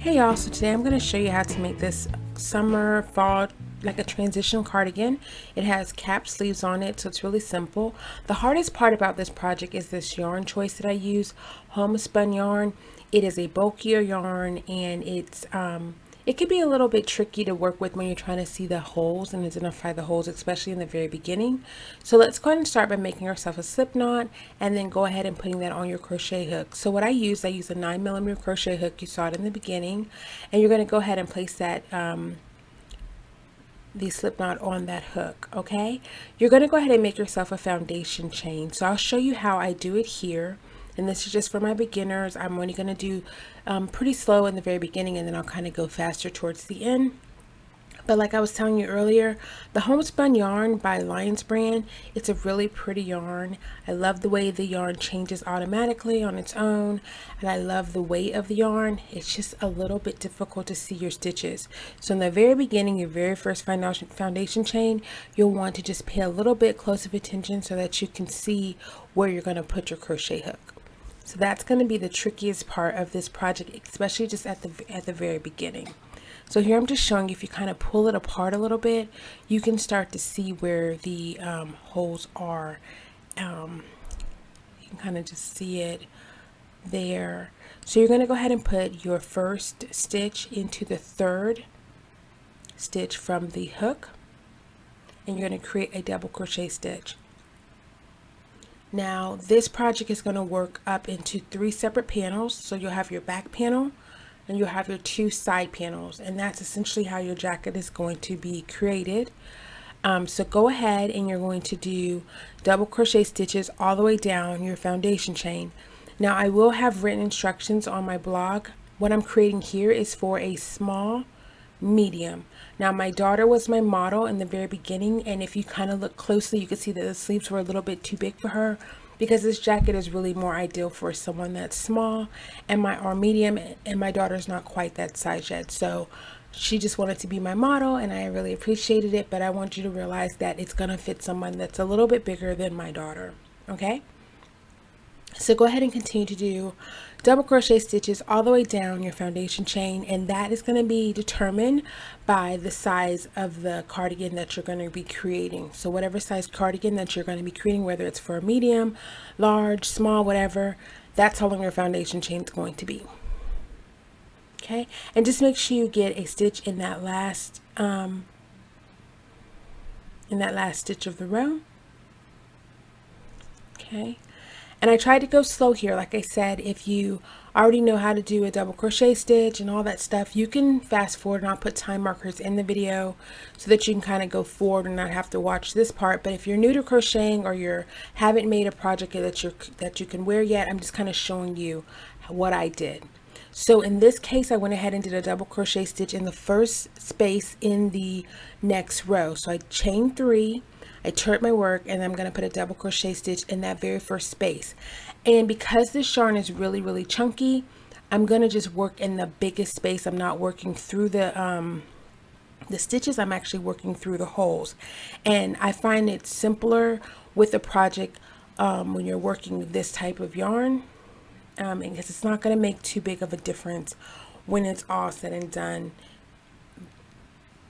Hey y'all, so today I'm going to show you how to make this summer fall like a transition cardigan. It has cap sleeves on it, so it's really simple. The hardest part about this project is this yarn choice that I use, homespun yarn. It is a bulkier yarn, and it can be a little bit tricky to work with when you're trying to see the holes and identify the holes, especially in the very beginning. So let's go ahead and start by making ourselves a slip knot, and then go ahead and putting that on your crochet hook. So what I use a 9mm crochet hook. You saw it in the beginning, and you're going to go ahead and place that the slip knot on that hook. Okay, you're going to go ahead and make yourself a foundation chain. So I'll show you how I do it here. And this is just for my beginners. I'm only going to do pretty slow in the very beginning, and then I'll kind of go faster towards the end. But like I was telling you earlier, the homespun yarn by Lion Brand, it's a really pretty yarn. I love the way the yarn changes automatically on its own, and I love the weight of the yarn. It's just a little bit difficult to see your stitches. So in the very beginning, your very first foundation chain, you'll want to just pay a little bit close of attention so that you can see where you're going to put your crochet hook. So that's going to be the trickiest part of this project, especially just at the very beginning. So here I'm just showing you, if you kind of pull it apart a little bit, you can start to see where the holes are. You can kind of just see it there. So you're going to go ahead and put your first stitch into the third stitch from the hook, and you're going to create a double crochet stitch. Now this project is going to work up into 3 separate panels. So you'll have your back panel, and you'll have your 2 side panels, and that's essentially how your jacket is going to be created. So go ahead and you're going to do double crochet stitches all the way down your foundation chain. Now I will have written instructions on my blog. What I'm creating here is for a small, medium. Now my daughter was my model in the very beginning, and if you kind of look closely, you can see that the sleeves were a little bit too big for her, because this jacket is really more ideal for someone that's small or medium, and my daughter's not quite that size yet. So she just wanted to be my model, and I really appreciated it, but I want you to realize that it's gonna fit someone that's a little bit bigger than my daughter. Okay, so go ahead and continue to do double crochet stitches all the way down your foundation chain, and that is going to be determined by the size of the cardigan that you're going to be creating. So whatever size cardigan that you're going to be creating, whether it's for a medium, large, small, whatever, that's how long your foundation chain is going to be. Okay, and just make sure you get a stitch in that last stitch of the row. Okay. And I tried to go slow here. Like I said, if you already know how to do a double crochet stitch and all that stuff, you can fast forward, and I'll put time markers in the video so that you can kind of go forward and not have to watch this part. But if you're new to crocheting, or you haven't made a project that you can wear yet, I'm just kind of showing you what I did. So in this case, I went ahead and did a double crochet stitch in the first space in the next row. So I chained 3. I turned my work, and I'm going to put a double crochet stitch in that very first space. And because this yarn is really chunky, I'm going to just work in the biggest space. I'm not working through the stitches. I'm actually working through the holes. And I find it simpler with the project when you're working with this type of yarn, because it's not going to make too big of a difference when it's all said and done,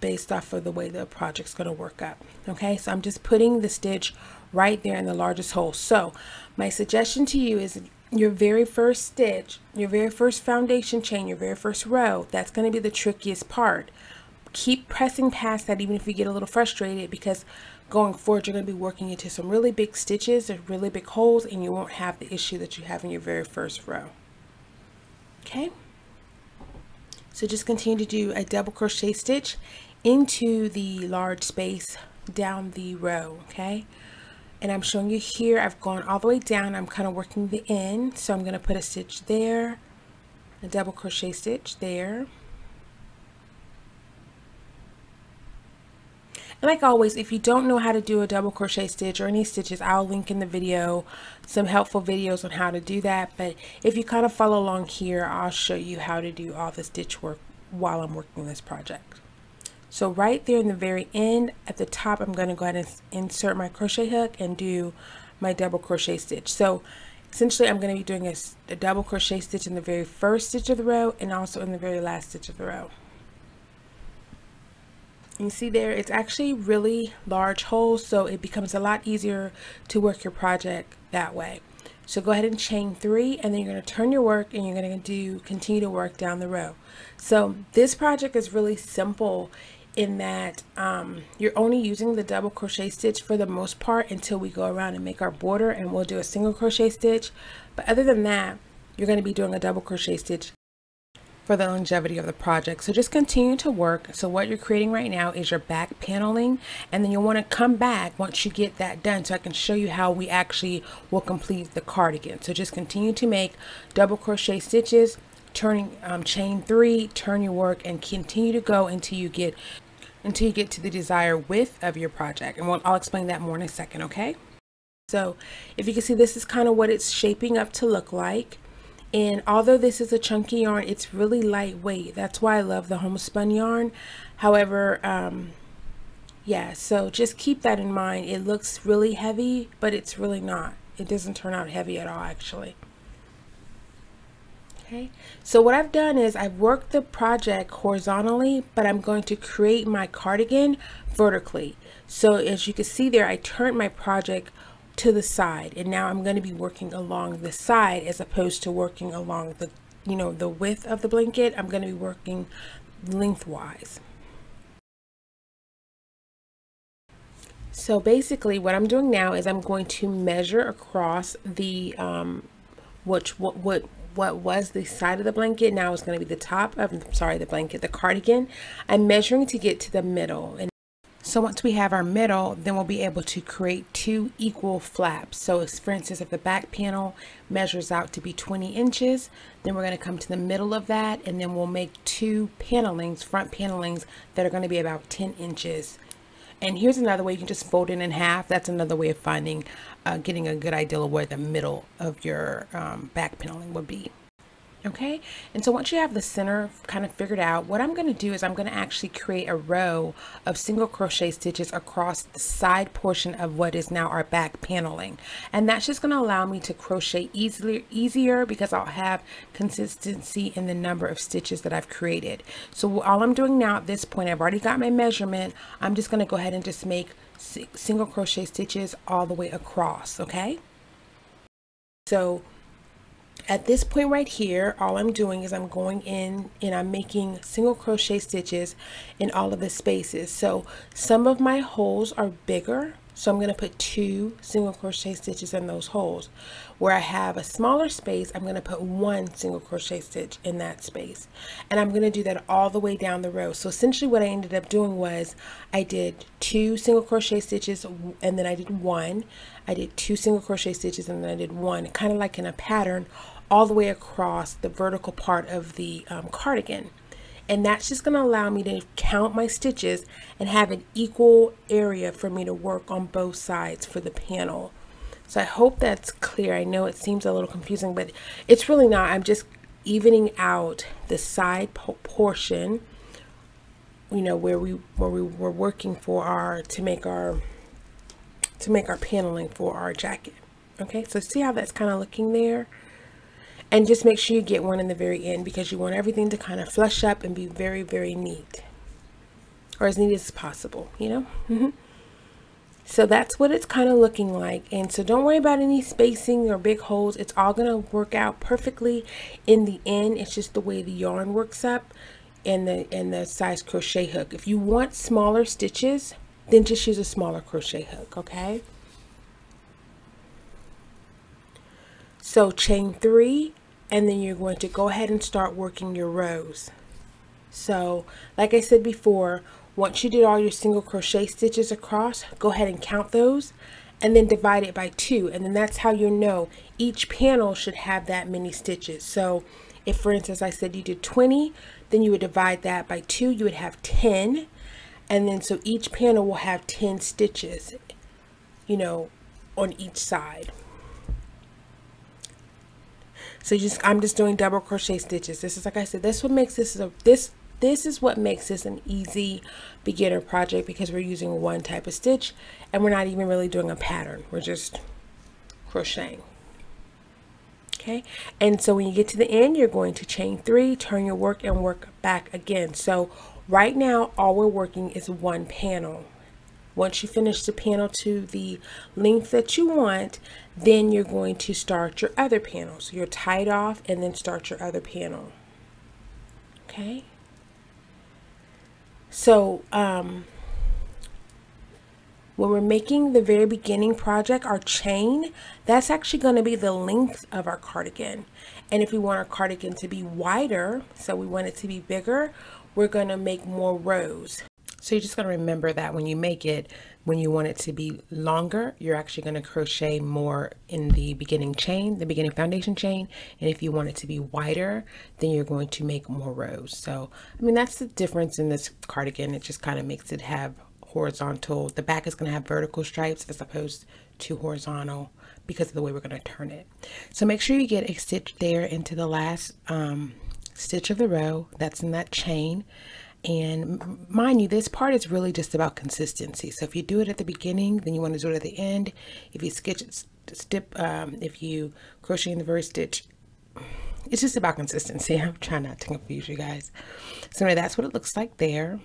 based off of the way the project's going to work up. Okay, so I'm just putting the stitch right there in the largest hole. So my suggestion to you is your very first stitch, your very first foundation chain, your very first row, that's going to be the trickiest part. Keep pressing past that, even if you get a little frustrated, because going forward you're going to be working into some really big stitches or really big holes, and you won't have the issue that you have in your very first row. Okay, so just continue to do a double crochet stitch into the large space down the row. Okay, and I'm showing you here, I've gone all the way down. I'm kind of working the end, so I'm going to put a stitch there, a double crochet stitch there. And like always, if you don't know how to do a double crochet stitch or any stitches, I'll link in the video some helpful videos on how to do that. But if you kind of follow along here, I'll show you how to do all the stitch work while I'm working this project. So right there in the very end at the top, I'm going to go ahead and insert my crochet hook and do my double crochet stitch. So essentially I'm going to be doing a double crochet stitch in the very first stitch of the row and also in the very last stitch of the row. You see there, it's actually really large holes, so it becomes a lot easier to work your project that way. So go ahead and chain 3, and then you're going to turn your work and you're going to continue to work down the row. So this project is really simple in that you're only using the double crochet stitch for the most part until we go around and make our border, and we'll do a single crochet stitch. But other than that, you're going to be doing a double crochet stitch for the longevity of the project. So just continue to work. So what you're creating right now is your back paneling, and then you'll want to come back once you get that done so I can show you how we actually will complete the cardigan. So just continue to make double crochet stitches, turning chain 3, turn your work, and continue to go until you get to the desired width of your project. And I'll explain that more in a second, okay? So if you can see, this is kind of what it's shaping up to look like. And although this is a chunky yarn, it's really lightweight. That's why I love the homespun yarn. However, yeah, so just keep that in mind. It looks really heavy, but it's really not. It doesn't turn out heavy at all, actually. Okay, so what I've done is I've worked the project horizontally, but I'm going to create my cardigan vertically. So as you can see there, I turned my project to the side, and now I'm going to be working along the side as opposed to working along the, the width of the blanket. I'm going to be working lengthwise. So basically what I'm doing now is I'm going to measure across the what was the side of the blanket. Now it's going to be the top of, the cardigan. I'm measuring to get to the middle. And so once we have our middle, then we'll be able to create 2 equal flaps. So for instance, if the back panel measures out to be 20 inches, then we're going to come to the middle of that, and then we'll make 2 panelings, front panelings, that are going to be about 10 inches. And here's another way: you can just fold it in half. That's another way of finding, getting a good idea of where the middle of your back paneling would be. Okay, and so once you have the center kind of figured out, what I'm going to do is I'm going to actually create a row of single crochet stitches across the side portion of what is now our back paneling, and that's just going to allow me to crochet easier because I'll have consistency in the number of stitches that I've created. So all I'm doing now at this point, I've already got my measurement. I'm just going to go ahead and just make single crochet stitches all the way across. Okay, so at this point right here, all I'm doing is I'm going in and I'm making single crochet stitches in all of the spaces. So some of my holes are bigger, so I'm going to put 2 single crochet stitches in those holes. Where I have a smaller space, I'm going to put 1 single crochet stitch in that space, and I'm going to do that all the way down the row. So essentially what I ended up doing was I did 2 single crochet stitches, and then I did 1. I did 2 single crochet stitches, and then I did 1, kind of like in a pattern, all the way across the vertical part of the cardigan. And that's just going to allow me to count my stitches and have an equal area for me to work on both sides for the panel. So I hope that's clear. I know it seems a little confusing, but it's really not. I'm just evening out the side portion, where we were working for to make our paneling for our jacket. Okay, so see how that's kind of looking there? And just make sure you get one in the very end, because you want everything to kind of flush up and be very, very neat, or as neat as possible, So that's what it's kind of looking like. And so don't worry about any spacing or big holes. It's all going to work out perfectly in the end. It's just the way the yarn works up and the size crochet hook. If you want smaller stitches, then just use a smaller crochet hook. Okay, so chain 3, and then you're going to go ahead and start working your rows. So like I said before, once you did all your single crochet stitches across, go ahead and count those and then divide it by 2, and then that's how you know each panel should have that many stitches. So if, for instance, I said you did 20, then you would divide that by 2, you would have 10, and then so each panel will have 10 stitches, on each side. So I'm just doing double crochet stitches. This is, like I said, this is what makes this an easy beginner project, because we're using one type of stitch and we're not even really doing a pattern. We're just crocheting. Okay, and so when you get to the end, you're going to chain 3, turn your work, and work back again. So right now, all we're working is one panel. Once you finish the panel to the length that you want, then you're going to start your other panel. So you're tied off and then start your other panel. Okay, so when we're making the very beginning project, our chain, that's actually going to be the length of our cardigan. And if we want our cardigan to be wider, so we want it to be bigger, we're going to make more rows. So you're just going to remember that when you make it, when you want it to be longer, you're actually going to crochet more in the beginning chain, the beginning foundation chain. And if you want it to be wider, then you're going to make more rows. So, I mean, that's the difference in this cardigan. It just kind of makes it have horizontal. The back is going to have vertical stripes as opposed to horizontal because of the way we're going to turn it. So make sure you get a stitch there into the last stitch of the row that's in that chain. And mind you, this part is really just about consistency. So if you do it at the beginning, then you want to do it at the end. If you if you crochet in the first stitch, it's just about consistency. I'm trying not to confuse you guys. So anyway, that's what it looks like there.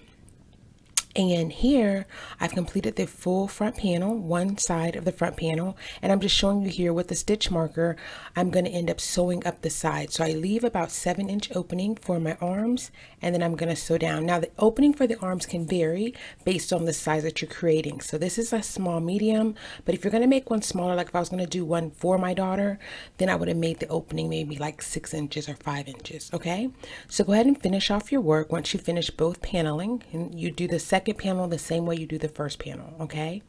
And here I've completed the full front panel, one side of the front panel, and I'm just showing you here with the stitch marker. I'm going to end up sewing up the side. So I leave about 7-inch opening for my arms, and then I'm going to sew down. Now the opening for the arms can vary based on the size that you're creating. So this is a small medium, but if you're going to make one smaller, like if I was going to do one for my daughter, then I would have made the opening maybe like 6 inches or 5 inches. Okay, so go ahead and finish off your work. Once you finish both paneling, and you do the second panel the same way you do the first panel. Okay,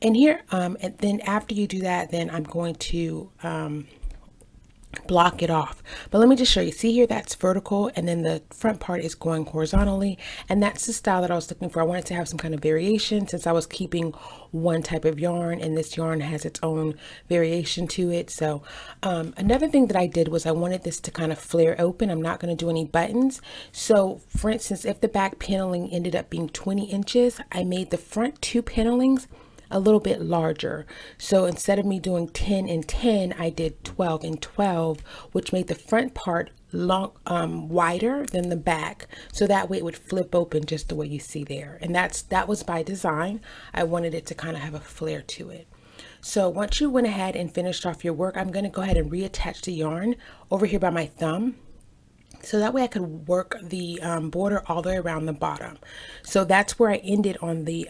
and here and then after you do that, then I'm going to block it off. But let me just show you. See here, that's vertical, and then the front part is going horizontally, and that's the style that I was looking for. I wanted to have some kind of variation since I was keeping one type of yarn, and this yarn has its own variation to it. So another thing that I did was I wanted this to kind of flare open. I'm not going to do any buttons. So for instance, if the back paneling ended up being 20 inches, I made the front 2 panelings a little bit larger. So instead of me doing 10 and 10, I did 12 and 12, which made the front part wider than the back. So that way it would flip open just the way you see there. And that was by design. I wanted it to kind of have a flare to it. So once you went ahead and finished off your work, I'm going to go ahead and reattach the yarn over here by my thumb. So that way I could work the border all the way around the bottom. So that's where I ended on the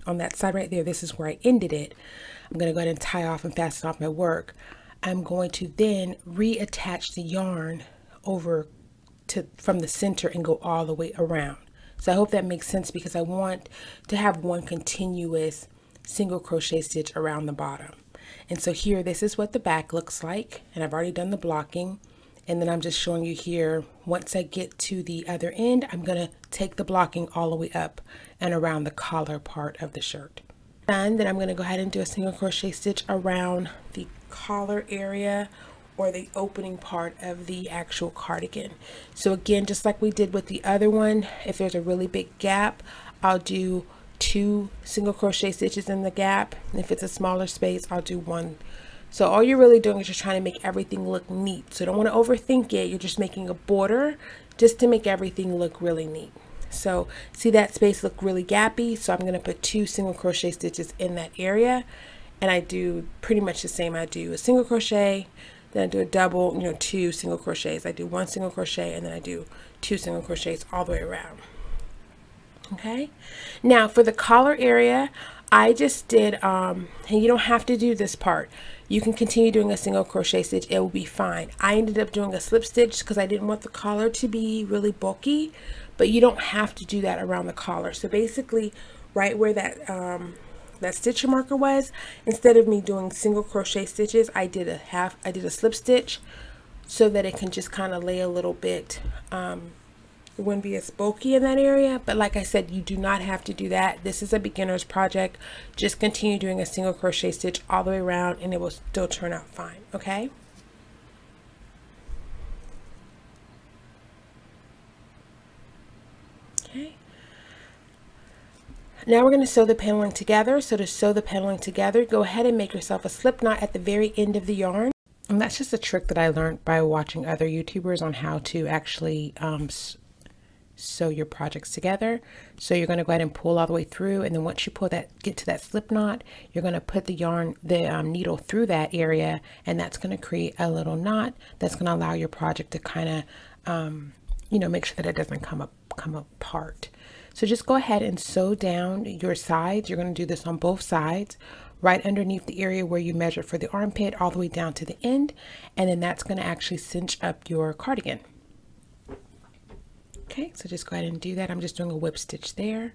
on that side right there. This is where I ended it. I'm going to go ahead and tie off and fasten off my work. I'm going to then reattach the yarn over to from the center and go all the way around. So I hope that makes sense, because I want to have one continuous single crochet stitch around the bottom. And so here, this is what the back looks like, and I've already done the blocking. And then I'm just showing you here, once I get to the other end, I'm going to take the blocking all the way up and around the collar part of the shirt. And then I'm going to go ahead and do a single crochet stitch around the collar area, or the opening part of the actual cardigan. So again, just like we did with the other one, if there's a really big gap, I'll do 2 single crochet stitches in the gap. And if it's a smaller space, I'll do 1. So all you're really doing is just trying to make everything look neat. So you don't want to overthink it. You're just making a border just to make everything look really neat. So see that space look really gappy. So I'm going to put 2 single crochet stitches in that area. And I do pretty much the same. I do a single crochet, then I do a double, 2 single crochets. I do 1 single crochet, and then I do 2 single crochets all the way around. Okay. Now for the collar area, I just did, and you don't have to do this part. You can continue doing a single crochet stitch. It will be fine. I ended up doing a slip stitch because I didn't want the collar to be really bulky, but you don't have to do that around the collar. So basically, right where that stitch marker was, instead of me doing single crochet stitches, I did a slip stitch so that it can just kind of lay a little bit. It wouldn't be as bulky in that area, but like I said, you do not have to do that. This is a beginner's project. Just continue doing a single crochet stitch all the way around, and it will still turn out fine. Okay. Okay. Now we're going to sew the paneling together. So to sew the paneling together, go ahead and make yourself a slip knot at the very end of the yarn. And that's just a trick that I learned by watching other YouTubers on how to actually sew your projects together. So you're going to go ahead and pull all the way through, and then once you pull that, get to that slip knot, you're going to put the yarn, the needle through that area, and that's going to create a little knot that's going to allow your project to kind of you know, make sure that it doesn't come apart. So just go ahead and sew down your sides. You're going to do this on both sides, right underneath the area where you measure for the armpit, all the way down to the end, and then that's going to actually cinch up your cardigan. Okay, so just go ahead and do that. I'm just doing a whip stitch there.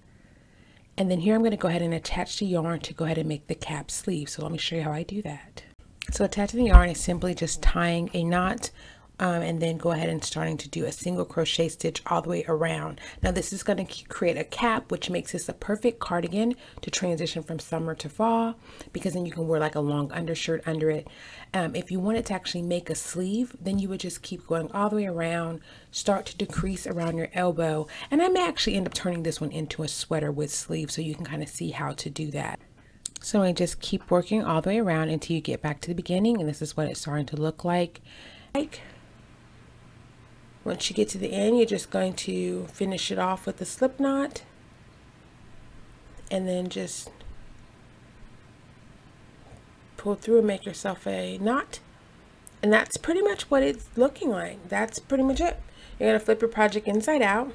And then here I'm going to go ahead and attach the yarn to go ahead and make the cap sleeve. So let me show you how I do that. So attaching the yarn is simply just tying a knot and then go ahead and starting to do a single crochet stitch all the way around. Now this is going to create a cap, which makes this a perfect cardigan to transition from summer to fall, because then you can wear like a long undershirt under it. If you wanted to actually make a sleeve, then you would just keep going all the way around, start to decrease around your elbow, and I may actually end up turning this one into a sweater with sleeves, so you can kind of see how to do that. So I just keep working all the way around until you get back to the beginning, and this is what it's starting to look like. Once you get to the end, you're just going to finish it off with a slip knot, and then just pull through and make yourself a knot. And that's pretty much what it's looking like. That's pretty much it. You're going to flip your project inside out,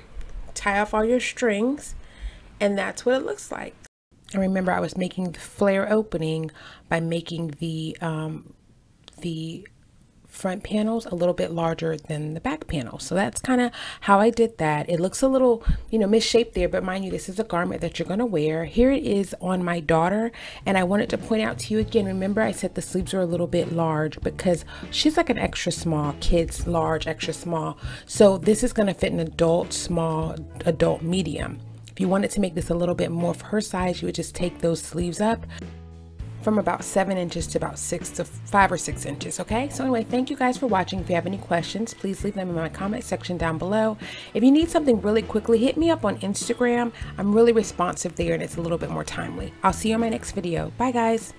tie off all your strings, and that's what it looks like. And remember, I was making the flare opening by making the front panels a little bit larger than the back panel. So that's kind of how I did that. It looks a little, you know, misshaped there, but mind you, this is a garment that you're going to wear. Here it is on my daughter, and I wanted to point out to you again, remember I said the sleeves are a little bit large because she's like an extra small, kids large, extra small. So this is going to fit an adult small, adult medium. If you wanted to make this a little bit more for her size, you would just take those sleeves up from about 7 inches to about 5 or 6 inches. Okay, so anyway, thank you guys for watching. If you have any questions, please leave them in my comment section down below. If you need something really quickly, hit me up on Instagram. I'm really responsive there, and it's a little bit more timely. I'll see you in my next video. Bye guys.